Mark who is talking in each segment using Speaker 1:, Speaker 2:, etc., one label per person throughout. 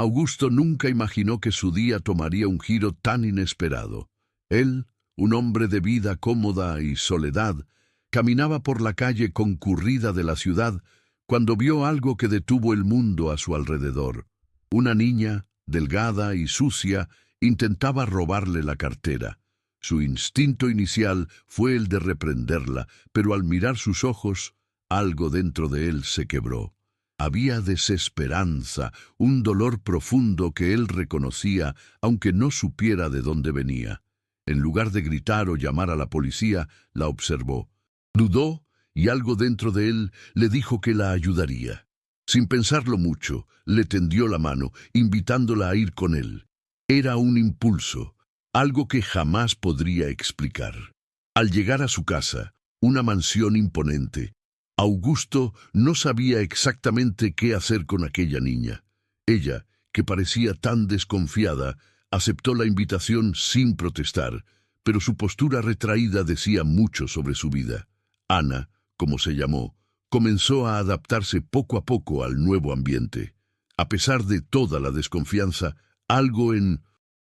Speaker 1: Augusto nunca imaginó que su día tomaría un giro tan inesperado. Él, un hombre de vida cómoda y soledad, caminaba por la calle concurrida de la ciudad cuando vio algo que detuvo el mundo a su alrededor. Una niña, delgada y sucia, intentaba robarle la cartera. Su instinto inicial fue el de reprenderla, pero al mirar sus ojos, algo dentro de él se quebró. Había desesperanza, un dolor profundo que él reconocía, aunque no supiera de dónde venía. En lugar de gritar o llamar a la policía, la observó. Dudó y algo dentro de él le dijo que la ayudaría. Sin pensarlo mucho, le tendió la mano, invitándola a ir con él. Era un impulso, algo que jamás podría explicar. Al llegar a su casa, una mansión imponente, Augusto no sabía exactamente qué hacer con aquella niña. Ella, que parecía tan desconfiada, aceptó la invitación sin protestar, pero su postura retraída decía mucho sobre su vida. Ana, como se llamó, comenzó a adaptarse poco a poco al nuevo ambiente. A pesar de toda la desconfianza, algo en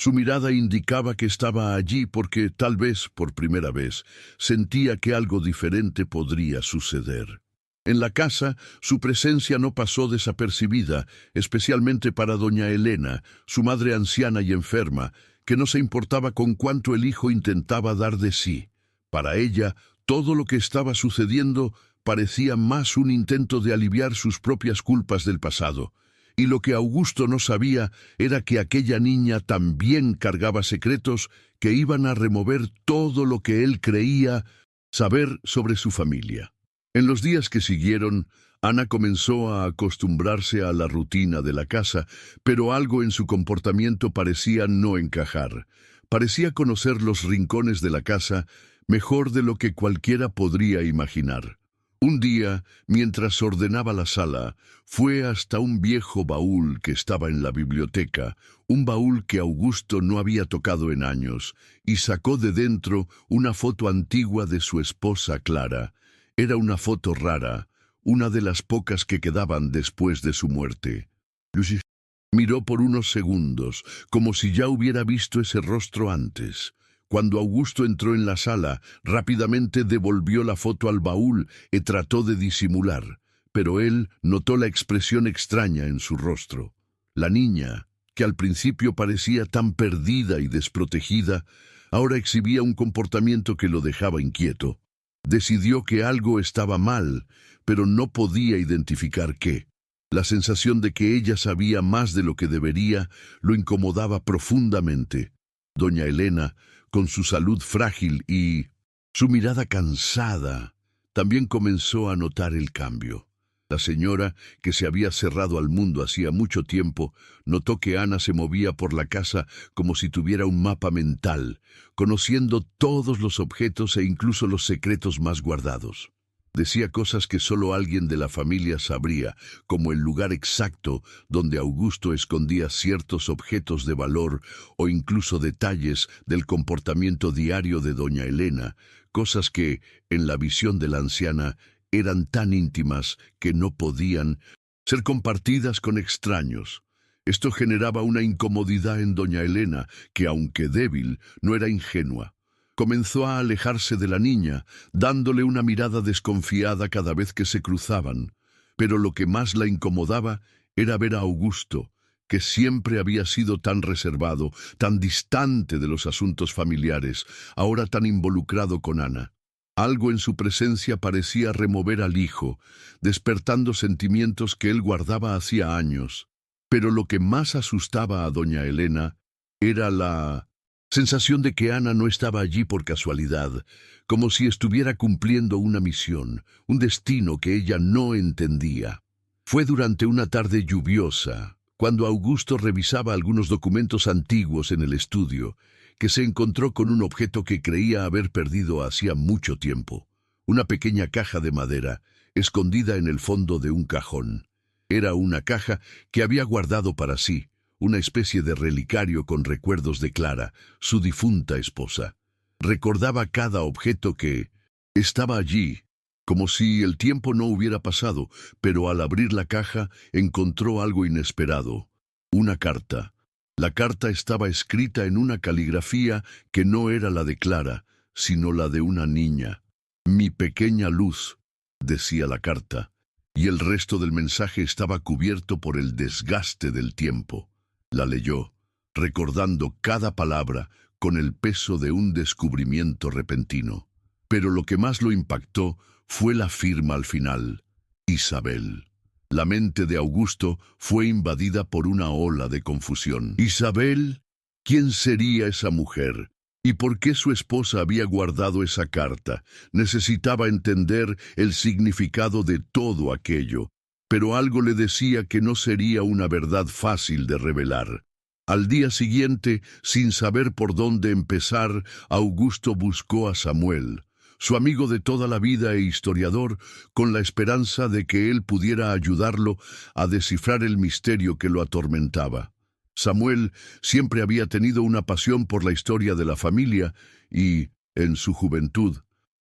Speaker 1: su mirada indicaba que estaba allí porque, tal vez por primera vez, sentía que algo diferente podría suceder. En la casa, su presencia no pasó desapercibida, especialmente para doña Elena, su madre anciana y enferma, que no se importaba con cuánto el hijo intentaba dar de sí. Para ella, todo lo que estaba sucediendo parecía más un intento de aliviar sus propias culpas del pasado. Y lo que Augusto no sabía era que aquella niña también cargaba secretos que iban a remover todo lo que él creía saber sobre su familia. En los días que siguieron, Ana comenzó a acostumbrarse a la rutina de la casa, pero algo en su comportamiento parecía no encajar. Parecía conocer los rincones de la casa mejor de lo que cualquiera podría imaginar. Un día, mientras ordenaba la sala, fue hasta un viejo baúl que estaba en la biblioteca, un baúl que Augusto no había tocado en años, y sacó de dentro una foto antigua de su esposa Clara. Era una foto rara, una de las pocas que quedaban después de su muerte. Lucy miró por unos segundos, como si ya hubiera visto ese rostro antes. Cuando Augusto entró en la sala, rápidamente devolvió la foto al baúl y trató de disimular, pero él notó la expresión extraña en su rostro. La niña, que al principio parecía tan perdida y desprotegida, ahora exhibía un comportamiento que lo dejaba inquieto. Decidió que algo estaba mal, pero no podía identificar qué. La sensación de que ella sabía más de lo que debería lo incomodaba profundamente. Doña Elena, con su salud frágil y su mirada cansada, también comenzó a notar el cambio. La señora, que se había cerrado al mundo hacía mucho tiempo, notó que Ana se movía por la casa como si tuviera un mapa mental, conociendo todos los objetos e incluso los secretos más guardados. Decía cosas que solo alguien de la familia sabría, como el lugar exacto donde Augusto escondía ciertos objetos de valor o incluso detalles del comportamiento diario de doña Elena, cosas que, en la visión de la anciana, eran tan íntimas que no podían ser compartidas con extraños. Esto generaba una incomodidad en doña Elena, que aunque débil, no era ingenua. Comenzó a alejarse de la niña, dándole una mirada desconfiada cada vez que se cruzaban. Pero lo que más la incomodaba era ver a Augusto, que siempre había sido tan reservado, tan distante de los asuntos familiares, ahora tan involucrado con Ana. Algo en su presencia parecía remover al hijo, despertando sentimientos que él guardaba hacía años. Pero lo que más asustaba a doña Elena era la sensación de que Ana no estaba allí por casualidad, como si estuviera cumpliendo una misión, un destino que ella no entendía. Fue durante una tarde lluviosa, cuando Augusto revisaba algunos documentos antiguos en el estudio, que se encontró con un objeto que creía haber perdido hacía mucho tiempo. Una pequeña caja de madera, escondida en el fondo de un cajón. Era una caja que había guardado para sí, una especie de relicario con recuerdos de Clara, su difunta esposa. Recordaba cada objeto que estaba allí, como si el tiempo no hubiera pasado, pero al abrir la caja encontró algo inesperado. Una carta. La carta estaba escrita en una caligrafía que no era la de Clara, sino la de una niña. Mi pequeña luz, decía la carta, y el resto del mensaje estaba cubierto por el desgaste del tiempo. La leyó, recordando cada palabra con el peso de un descubrimiento repentino. Pero lo que más lo impactó fue la firma al final: Isabel. La mente de Augusto fue invadida por una ola de confusión. ¿Isabel? ¿Quién sería esa mujer? ¿Y por qué su esposa había guardado esa carta? Necesitaba entender el significado de todo aquello, pero algo le decía que no sería una verdad fácil de revelar. Al día siguiente, sin saber por dónde empezar, Augusto buscó a Samuel, su amigo de toda la vida e historiador, con la esperanza de que él pudiera ayudarlo a descifrar el misterio que lo atormentaba. Samuel siempre había tenido una pasión por la historia de la familia y, en su juventud,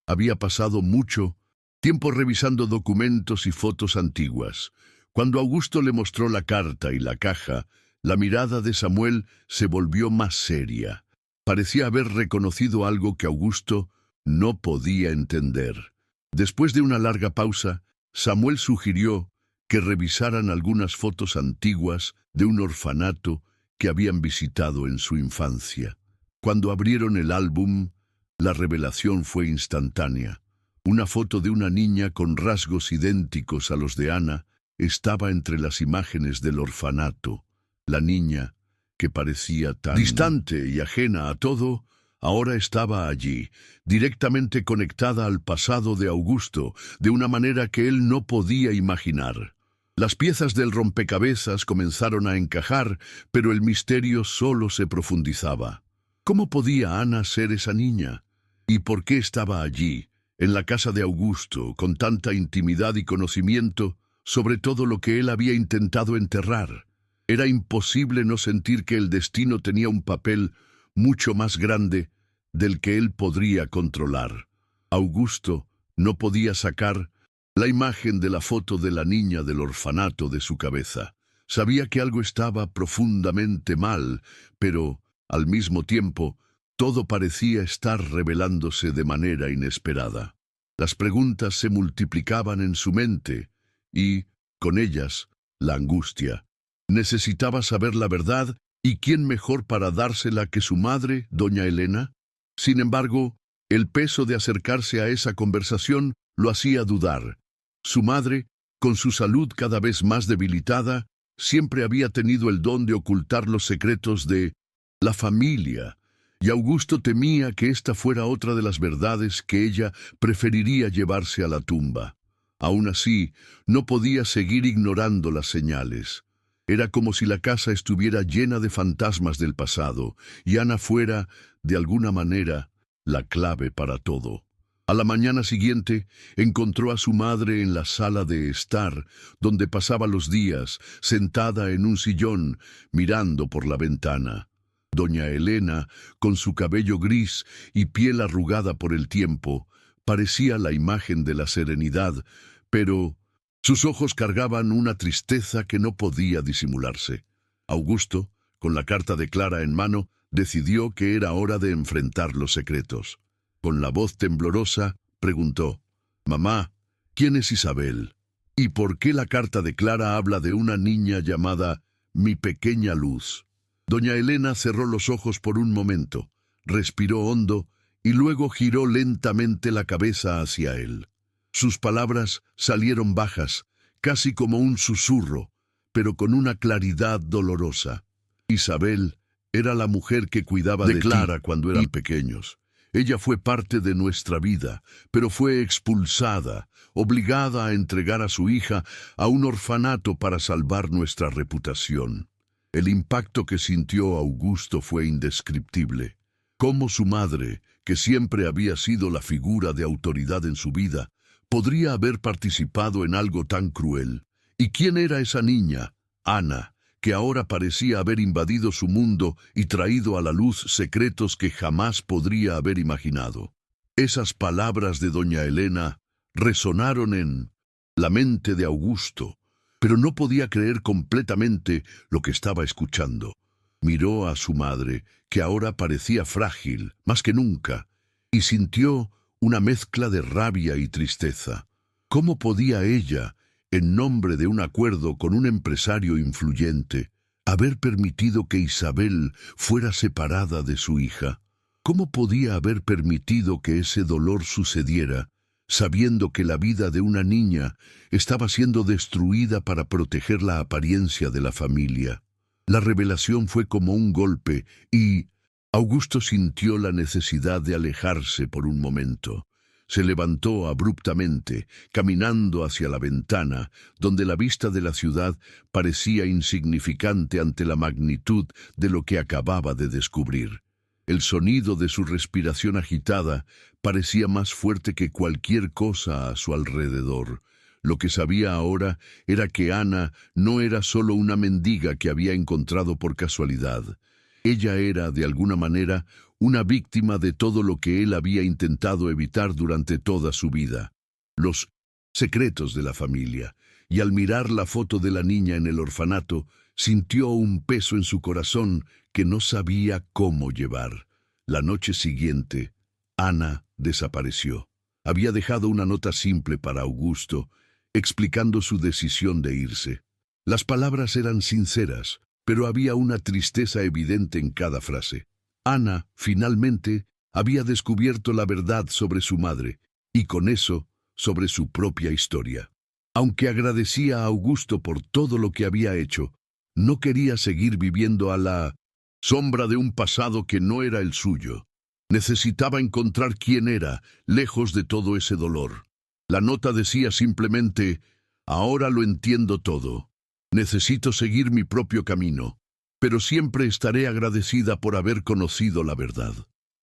Speaker 1: había pasado mucho tiempo revisando documentos y fotos antiguas. Cuando Augusto le mostró la carta y la caja, la mirada de Samuel se volvió más seria. Parecía haber reconocido algo que Augusto no podía entender. Después de una larga pausa, Samuel sugirió que revisaran algunas fotos antiguas de un orfanato que habían visitado en su infancia. Cuando abrieron el álbum, la revelación fue instantánea. Una foto de una niña con rasgos idénticos a los de Ana estaba entre las imágenes del orfanato. La niña, que parecía tan distante y ajena a todo, ahora estaba allí, directamente conectada al pasado de Augusto, de una manera que él no podía imaginar. Las piezas del rompecabezas comenzaron a encajar, pero el misterio solo se profundizaba. ¿Cómo podía Ana ser esa niña? ¿Y por qué estaba allí, en la casa de Augusto, con tanta intimidad y conocimiento sobre todo lo que él había intentado enterrar? Era imposible no sentir que el destino tenía un papel mucho más grande del que él podría controlar. Augusto no podía sacar la imagen de la foto de la niña del orfanato de su cabeza. Sabía que algo estaba profundamente mal, pero, al mismo tiempo, todo parecía estar revelándose de manera inesperada. Las preguntas se multiplicaban en su mente y, con ellas, la angustia. Necesitaba saber la verdad, ¿y quién mejor para dársela que su madre, doña Elena? Sin embargo, el peso de acercarse a esa conversación lo hacía dudar. Su madre, con su salud cada vez más debilitada, siempre había tenido el don de ocultar los secretos de la familia, y Augusto temía que esta fuera otra de las verdades que ella preferiría llevarse a la tumba. Aún así, no podía seguir ignorando las señales. Era como si la casa estuviera llena de fantasmas del pasado, y Ana fuera, de alguna manera, la clave para todo. A la mañana siguiente, encontró a su madre en la sala de estar, donde pasaba los días, sentada en un sillón, mirando por la ventana. Doña Elena, con su cabello gris y piel arrugada por el tiempo, parecía la imagen de la serenidad, pero sus ojos cargaban una tristeza que no podía disimularse. Augusto, con la carta de Clara en mano, decidió que era hora de enfrentar los secretos. Con la voz temblorosa, preguntó: «Mamá, ¿quién es Isabel? ¿Y por qué la carta de Clara habla de una niña llamada mi pequeña luz?» Doña Elena cerró los ojos por un momento, respiró hondo y luego giró lentamente la cabeza hacia él. Sus palabras salieron bajas, casi como un susurro, pero con una claridad dolorosa. Isabel era la mujer que cuidaba de Clara cuando eran pequeños. Ella fue parte de nuestra vida, pero fue expulsada, obligada a entregar a su hija a un orfanato para salvar nuestra reputación. El impacto que sintió Augusto fue indescriptible. Cómo su madre, que siempre había sido la figura de autoridad en su vida, podría haber participado en algo tan cruel. ¿Y quién era esa niña? Ana, que ahora parecía haber invadido su mundo y traído a la luz secretos que jamás podría haber imaginado. Esas palabras de doña Elena resonaron en la mente de Augusto, pero no podía creer completamente lo que estaba escuchando. Miró a su madre, que ahora parecía frágil, más que nunca, y sintió una mezcla de rabia y tristeza. ¿Cómo podía ella, en nombre de un acuerdo con un empresario influyente, haber permitido que Isabel fuera separada de su hija? ¿Cómo podía haber permitido que ese dolor sucediera, sabiendo que la vida de una niña estaba siendo destruida para proteger la apariencia de la familia? La revelación fue como un golpe y Augusto sintió la necesidad de alejarse por un momento. Se levantó abruptamente, caminando hacia la ventana, donde la vista de la ciudad parecía insignificante ante la magnitud de lo que acababa de descubrir. El sonido de su respiración agitada parecía más fuerte que cualquier cosa a su alrededor. Lo que sabía ahora era que Ana no era solo una mendiga que había encontrado por casualidad. Ella era, de alguna manera, una víctima de todo lo que él había intentado evitar durante toda su vida. Los secretos de la familia. Y al mirar la foto de la niña en el orfanato, sintió un peso en su corazón que no sabía cómo llevar. La noche siguiente, Ana desapareció. Había dejado una nota simple para Augusto, explicando su decisión de irse. Las palabras eran sinceras, pero había una tristeza evidente en cada frase. Ana, finalmente, había descubierto la verdad sobre su madre, y con eso, sobre su propia historia. Aunque agradecía a Augusto por todo lo que había hecho, no quería seguir viviendo a la sombra de un pasado que no era el suyo. Necesitaba encontrar quién era, lejos de todo ese dolor. La nota decía simplemente: ahora lo entiendo todo. Necesito seguir mi propio camino, pero siempre estaré agradecida por haber conocido la verdad.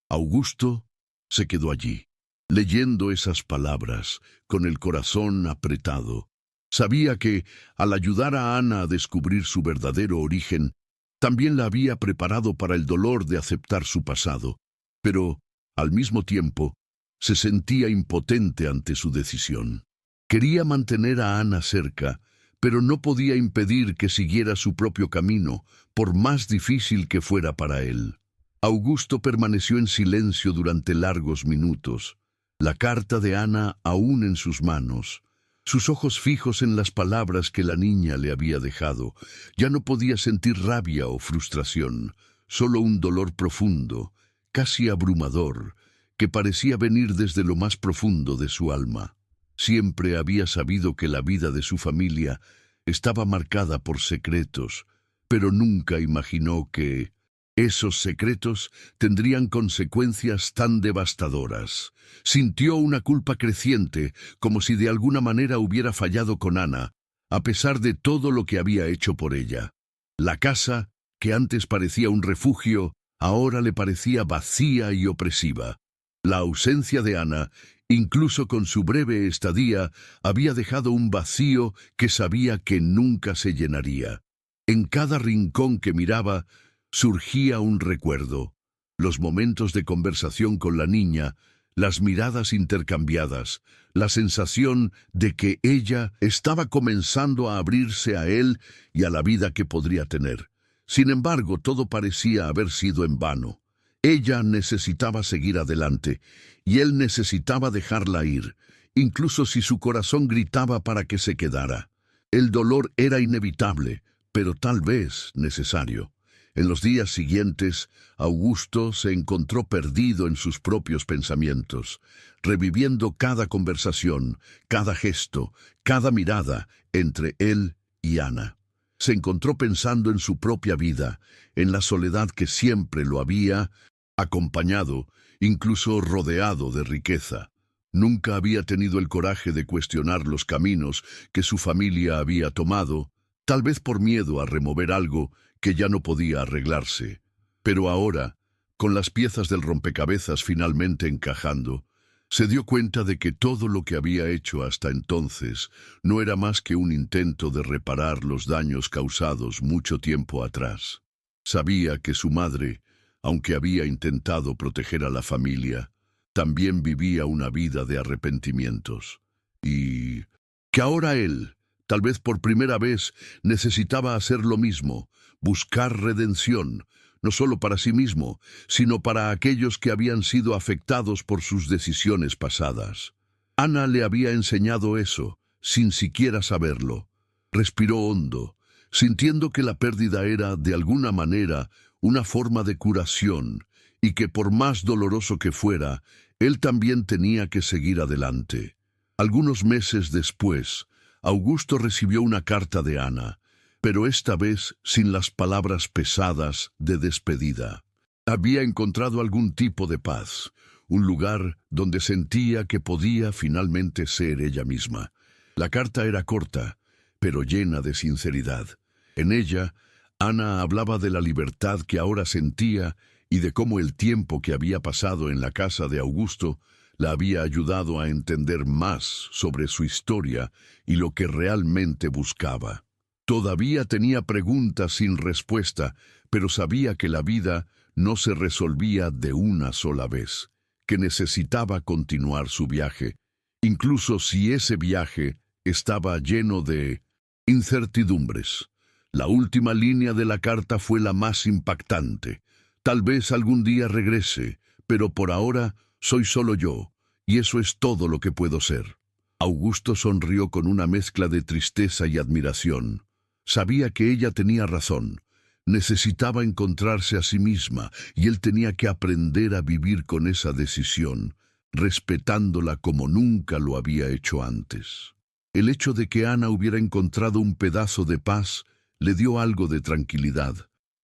Speaker 1: Augusto se quedó allí, leyendo esas palabras, con el corazón apretado. Sabía que, al ayudar a Ana a descubrir su verdadero origen, también la había preparado para el dolor de aceptar su pasado, pero, al mismo tiempo, se sentía impotente ante su decisión. Quería mantener a Ana cerca, pero no podía impedir que siguiera su propio camino, por más difícil que fuera para él. Augusto permaneció en silencio durante largos minutos, la carta de Ana aún en sus manos, sus ojos fijos en las palabras que la niña le había dejado. Ya no podía sentir rabia o frustración, solo un dolor profundo, casi abrumador, que parecía venir desde lo más profundo de su alma. Siempre había sabido que la vida de su familia estaba marcada por secretos, pero nunca imaginó que esos secretos tendrían consecuencias tan devastadoras. Sintió una culpa creciente, como si de alguna manera hubiera fallado con Ana, a pesar de todo lo que había hecho por ella. La casa, que antes parecía un refugio, ahora le parecía vacía y opresiva. La ausencia de Ana, incluso con su breve estadía, había dejado un vacío que sabía que nunca se llenaría. En cada rincón que miraba, surgía un recuerdo, los momentos de conversación con la niña, las miradas intercambiadas, la sensación de que ella estaba comenzando a abrirse a él y a la vida que podría tener. Sin embargo, todo parecía haber sido en vano. Ella necesitaba seguir adelante, y él necesitaba dejarla ir, incluso si su corazón gritaba para que se quedara. El dolor era inevitable, pero tal vez necesario. En los días siguientes, Augusto se encontró perdido en sus propios pensamientos, reviviendo cada conversación, cada gesto, cada mirada entre él y Ana. Se encontró pensando en su propia vida, en la soledad que siempre lo había acompañado, incluso rodeado de riqueza. Nunca había tenido el coraje de cuestionar los caminos que su familia había tomado, tal vez por miedo a remover algo que ya no podía arreglarse. Pero ahora, con las piezas del rompecabezas finalmente encajando, se dio cuenta de que todo lo que había hecho hasta entonces no era más que un intento de reparar los daños causados mucho tiempo atrás. Sabía que su madre, aunque había intentado proteger a la familia, también vivía una vida de arrepentimientos. Y que ahora él, Tal vez por primera vez necesitaba hacer lo mismo, buscar redención, no solo para sí mismo, sino para aquellos que habían sido afectados por sus decisiones pasadas. Ana le había enseñado eso, sin siquiera saberlo. Respiró hondo, sintiendo que la pérdida era, de alguna manera, una forma de curación, y que por más doloroso que fuera, él también tenía que seguir adelante. Algunos meses después, Augusto recibió una carta de Ana, pero esta vez sin las palabras pesadas de despedida. Había encontrado algún tipo de paz, un lugar donde sentía que podía finalmente ser ella misma. La carta era corta, pero llena de sinceridad. En ella, Ana hablaba de la libertad que ahora sentía y de cómo el tiempo que había pasado en la casa de Augusto la había ayudado a entender más sobre su historia y lo que realmente buscaba. Todavía tenía preguntas sin respuesta, pero sabía que la vida no se resolvía de una sola vez, que necesitaba continuar su viaje, incluso si ese viaje estaba lleno de incertidumbres. La última línea de la carta fue la más impactante. Tal vez algún día regrese, pero por ahora soy solo yo, y eso es todo lo que puedo ser. Augusto sonrió con una mezcla de tristeza y admiración. Sabía que ella tenía razón. Necesitaba encontrarse a sí misma, y él tenía que aprender a vivir con esa decisión, respetándola como nunca lo había hecho antes. El hecho de que Ana hubiera encontrado un pedazo de paz le dio algo de tranquilidad,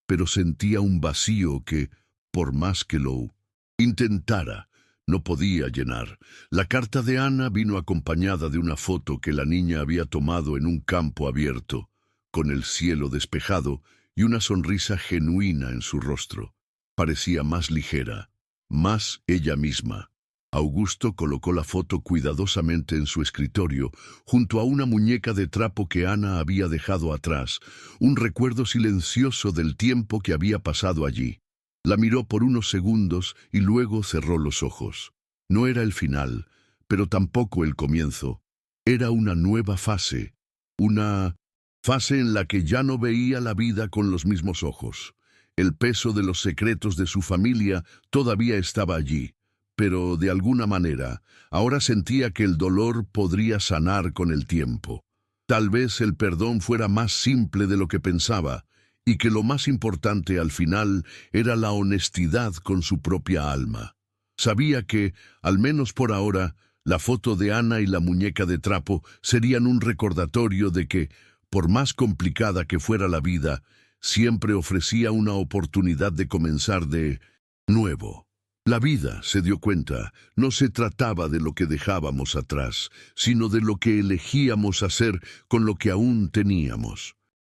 Speaker 1: pero sentía un vacío que, por más que lo intentara, no podía llenar. La carta de Ana vino acompañada de una foto que la niña había tomado en un campo abierto, con el cielo despejado y una sonrisa genuina en su rostro. Parecía más ligera, más ella misma. Augusto colocó la foto cuidadosamente en su escritorio, junto a una muñeca de trapo que Ana había dejado atrás, un recuerdo silencioso del tiempo que había pasado allí. La miró por unos segundos y luego cerró los ojos. No era el final, pero tampoco el comienzo. Era una nueva fase, una fase en la que ya no veía la vida con los mismos ojos. El peso de los secretos de su familia todavía estaba allí, pero de alguna manera, ahora sentía que el dolor podría sanar con el tiempo. Tal vez el perdón fuera más simple de lo que pensaba, y que lo más importante al final era la honestidad con su propia alma. Sabía que, al menos por ahora, la foto de Ana y la muñeca de trapo serían un recordatorio de que, por más complicada que fuera la vida, siempre ofrecía una oportunidad de comenzar de nuevo. La vida, se dio cuenta, no se trataba de lo que dejábamos atrás, sino de lo que elegíamos hacer con lo que aún teníamos.